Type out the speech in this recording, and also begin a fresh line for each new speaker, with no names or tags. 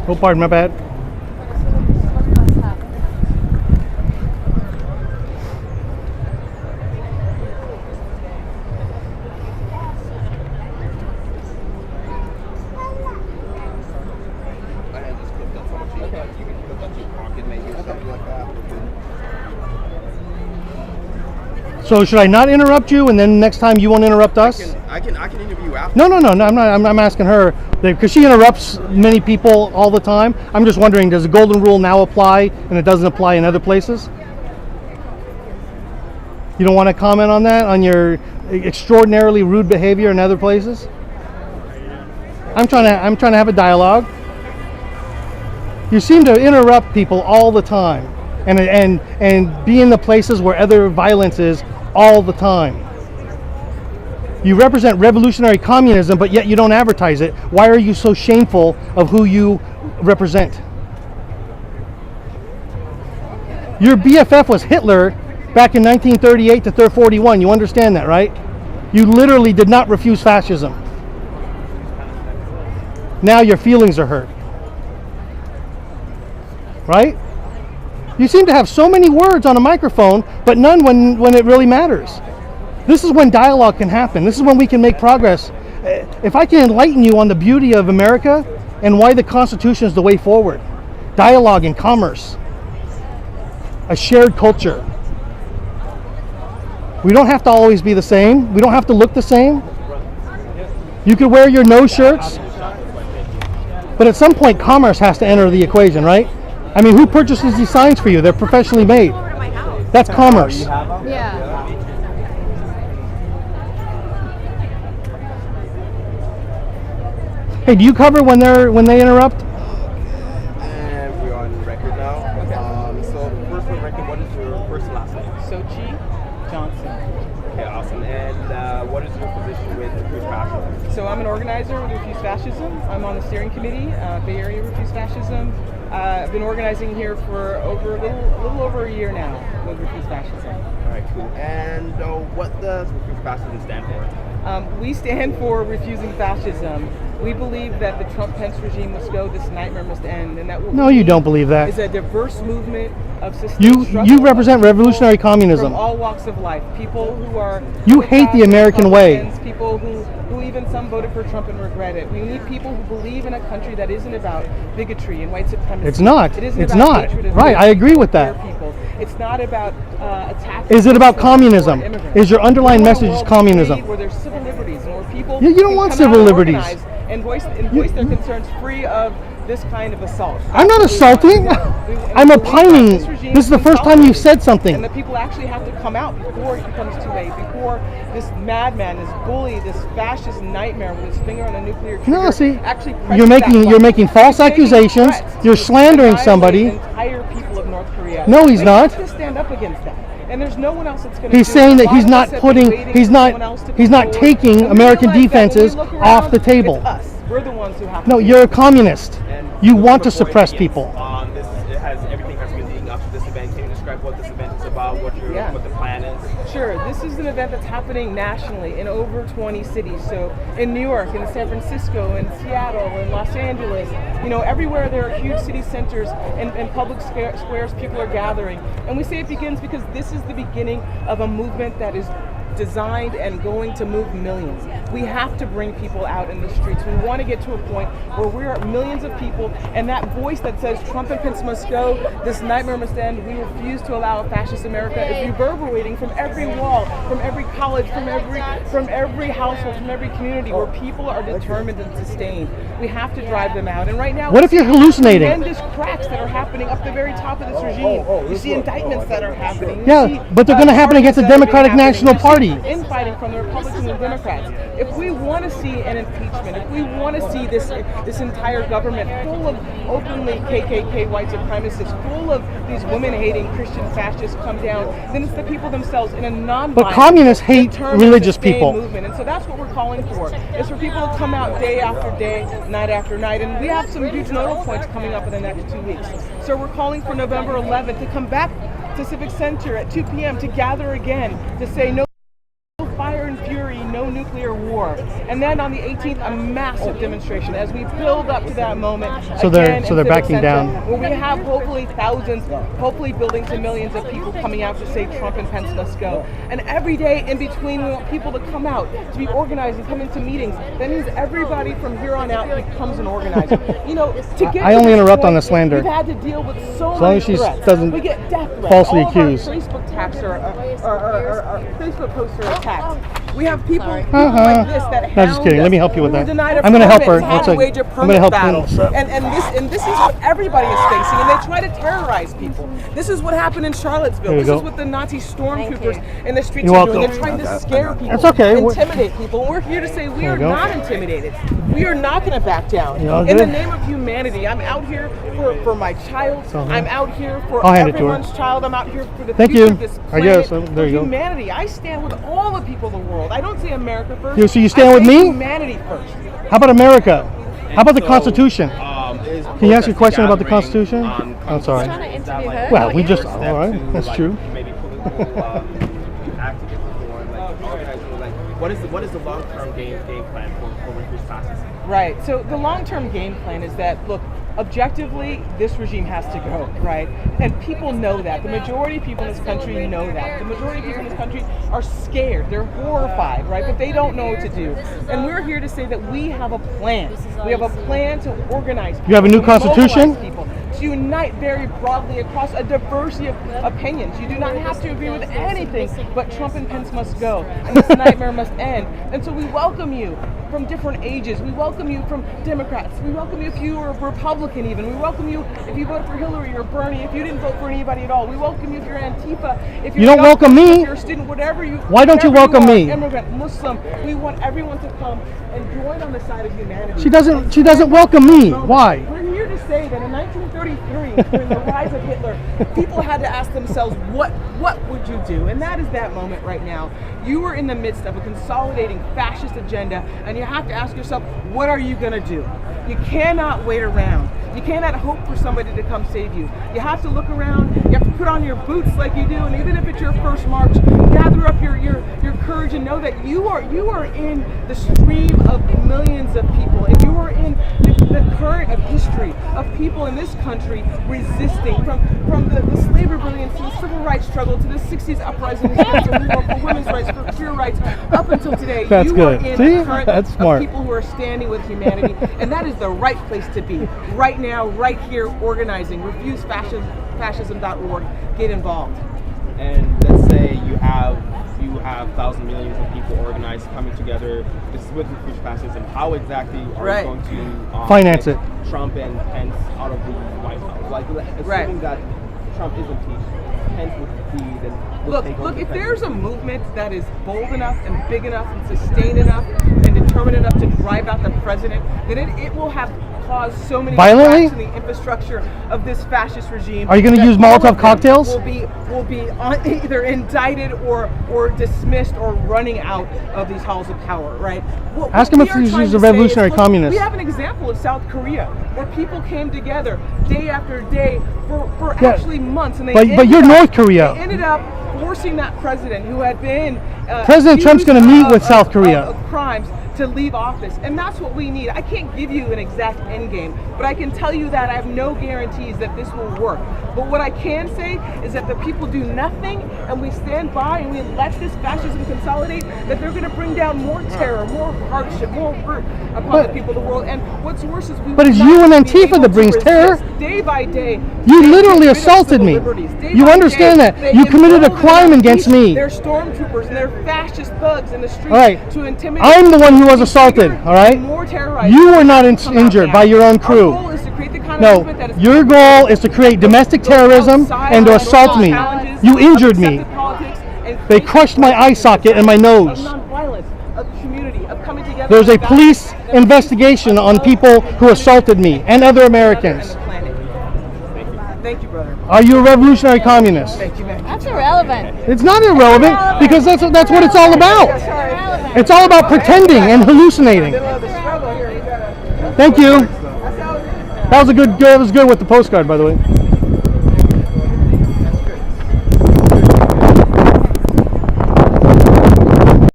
Oh, pardon, my bad. So should I not interrupt you, and then next time you won't interrupt us?
I can interview you after.
No, I'm not. I'm asking her because she interrupts many people all the time. I'm just wondering, does the golden rule now apply, and it doesn't apply in other places? You don't want to comment on that, on your extraordinarily rude behavior in other places? I'm trying to have a dialogue. You seem to interrupt people all the time, and be in the places where other violence is all the time. You represent revolutionary communism, but yet you don't advertise it. Why are you so shameful of who you represent? Your BFF was Hitler back in 1938 to 41. You understand that, right? You literally did not refuse fascism. Now your feelings are hurt. Right? You seem to have so many words on a microphone, but none when it really matters. This is when dialogue can happen. This is when we can make progress. If I can enlighten you on the beauty of America and why the Constitution is the way forward. Dialogue and commerce. A shared culture. We don't have to always be the same. We don't have to look the same. You could wear your no shirts, but at some point commerce has to enter the equation, right? I mean, who purchases these signs for you? They're professionally made. That's commerce.
Yeah.
Hey, do you cover when they interrupt?
And we're on record now. So first for record, what is your first and last name?
Sochi Johnson.
Okay, awesome. And what is your position with Refuse Fascism?
So I'm an organizer with Refuse Fascism. I'm on the steering committee, Bay Area Refuse Fascism. I've been organizing here for a little over a year now with Refuse Fascism.
All right, cool. And what does Refuse Fascism stand for?
We stand for refusing fascism. We believe that the Trump-Pence regime must go, this nightmare must end, and that what
No, you don't believe that.
is a diverse movement of systems.
You represent revolutionary communism.
From all walks of life. People who are...
You hate the American way.
People who even some voted for Trump and regret it. We need people who believe in a country that isn't about bigotry and white supremacy.
It's not.
It isn't
It's
about
not.
hatred of
Right, I agree with that.
people. It's not about attacking...
Is it about communism? Is your underlying message communism?
Where there's civil liberties and where people
You don't
can
want
come
civil
out and
liberties.
organize and voice their concerns free of this kind of assault.
I'm not assaulting. I'm opining. This is the first time you've said something.
And the people actually have to come out before it becomes too late, before this madman, this bully, this fascist nightmare with his finger on a nuclear trigger.
No, see,
actually
you're making false accusations. You're slandering somebody.
The entire people of North Korea.
No, he's not.
We have to stand up against that. And there's no one else that's going to.
He's saying that he's not taking American defenses off the table.
It's us. We're the ones who have to.
No, you're a communist. You want to suppress people.
Everything has been leading up to this event. Can you describe what this event is about? What the plan is?
Sure. This is an event that's happening nationally in over 20 cities. So in New York, in San Francisco, in Seattle, in Los Angeles, everywhere there are huge city centers and public squares, people are gathering. And we say it begins because this is the beginning of a movement that is designed and going to move millions. We have to bring people out in the streets. We want to get to a point where we are millions of people, and that voice that says Trump and Pence must go, this nightmare must end, we refuse to allow a fascist America, is reverberating from every wall, from every college, from every household, from every community where people are determined and sustained. We have to drive them out. And right now,
what if you're hallucinating?
Tremendous cracks that are happening up the very top of this regime. You see indictments that are happening.
Yeah, but they're going to happen against the Democratic National Party.
Infighting from the Republicans and Democrats. If we want to see an impeachment, if we want to see this entire government full of openly KKK white supremacists, full of these women-hating Christian fascists come down, then it's the people themselves in a non-violent,
but communists hate religious people.
Movement. And so that's what we're calling for. It's for people to come out day after day, night after night. And we have some huge nodal points coming up in the next 2 weeks. So we're calling for November 11th to come back to Civic Center at 2 p.m. to gather again, to say no fire and fury, no new nuclear war. And then on the 18th, a massive demonstration as we build up to that moment.
So they're backing down.
Where we have hopefully thousands, hopefully building to millions of people coming out to say Trump and Pence must go. And every day in between, we want people to come out, to be organized and come into meetings. That means everybody from here on out becomes an organizer. You know, to get
I
to
only
this
interrupt
point,
on the slander.
We've had to deal with so
As long
many
as she
threats.
doesn't
We get death threats.
falsely
All of our
accuse.
Facebook attacks or Facebook posts are attacked. We have people like this that
No, just kidding. Let me help you with that. I'm
going
gonna help her.
How
One
to
second.
wage a
I'm gonna help
battle.
her.
And this is what everybody is facing, and they try to terrorize people. This is what happened in Charlottesville. This is what the Nazi stormtroopers in the streets are doing. They're trying to scare people,
That's okay.
intimidate people. And we're here to say we are not intimidated. We are not going to back down. In the name of humanity, I'm out here for my child. I'm out here for everyone's child. I'm out here for the future of this planet.
I guess. There you go.
Humanity. I stand with all the people of the world. I don't say America first.
So you stand with me?
Humanity first.
How about America? How about the Constitution? Can you ask a question about the Constitution? I'm sorry. Well, we just, all right, that's true.
What is the long-term game plan for refuse fascism?
Right. So the long-term game plan is that, look, objectively, this regime has to go, right? And people know that. The majority of people in this country know that. The majority of people in this country are scared. They're horrified, right? But they don't know what to do. And we're here to say that we have a plan. We have a plan to organize people.
You have a new constitution?
People, to unite very broadly across a diversity of opinions. You do not have to agree with anything, but Trump and Pence must go. And this nightmare must end. And so we welcome you from different ages. We welcome you from Democrats. We welcome you if you are a Republican even. We welcome you if you voted for Hillary or Bernie, if you didn't vote for anybody at all. We welcome you if you're Antifa, if you're
You don't welcome me.
if you're a student, whatever you
Why don't you welcome me?
Immigrant, Muslim. We want everyone to come and join on the side of humanity.
She doesn't welcome me. Why?
We're here to say that in 1933, during the rise of Hitler, people had to ask themselves, what would you do? And that is that moment right now. You are in the midst of a consolidating fascist agenda, and you have to ask yourself, what are you going to do? You cannot wait around. You cannot hope for somebody to come save you. You have to look around. You have to put on your boots like you do, and even if it's your first march, gather up your courage and know that you are in the stream of millions of people, and you are in the current of history of people in this country resisting from the slave rebellion to the civil rights struggle to the 60s uprising for women's rights, for queer rights, up until today.
That's
you
good.
Are in
See?
the current
That's smart.
of people who are standing with humanity, and that is the right place to be. Right now, right here, organizing. RefuseFascism.org. Get involved.
And let's say you have thousands, millions of people organized, coming together. This is with refuse fascism. How exactly are you going to
finance it?
Trump and Pence out of the White House? Like, assuming that Trump is impeached, Pence would be then.
Look, if there's a movement that is bold enough and big enough and sustained enough and determined enough to drive out the president, then it will have caused so many
violently
cracks in the infrastructure of this fascist regime.
Are you going to use Molotov cocktails?
Will be either indicted or dismissed or running out of these halls of power, right?
Ask him if he's a revolutionary communist.
We have an example of South Korea where people came together day after day for actually months, and
but you're North Korea.
They ended up forcing that president who had been
President Trump's going to meet with South Korea
of crimes to leave office, and that's what we need. I can't give you an exact end game, but I can tell you that I have no guarantees that this will work. But what I can say is that the people do nothing, and we stand by and we let this fascism consolidate, that they're going to bring down more terror, more hardship, more hurt upon the people of the world. And what's worse is we.
But it's you and Antifa that brings terror.
Day by day.
You literally assaulted me. You understand that? You committed a crime against me.
They're stormtroopers and they're fascist thugs in the streets to intimidate.
I'm the one who was assaulted, all right? You were not injured by your own crew. No, your goal is to create domestic terrorism and to assault me. You injured me. They crushed my eye socket and my nose. There's a police investigation on people who assaulted me and other Americans.
Thank you, brother.
Are you a revolutionary communist?
Thank you, man.
That's irrelevant.
It's not irrelevant because that's what it's all about. It's all about pretending and hallucinating. Thank you. That was good with the postcard, by the way.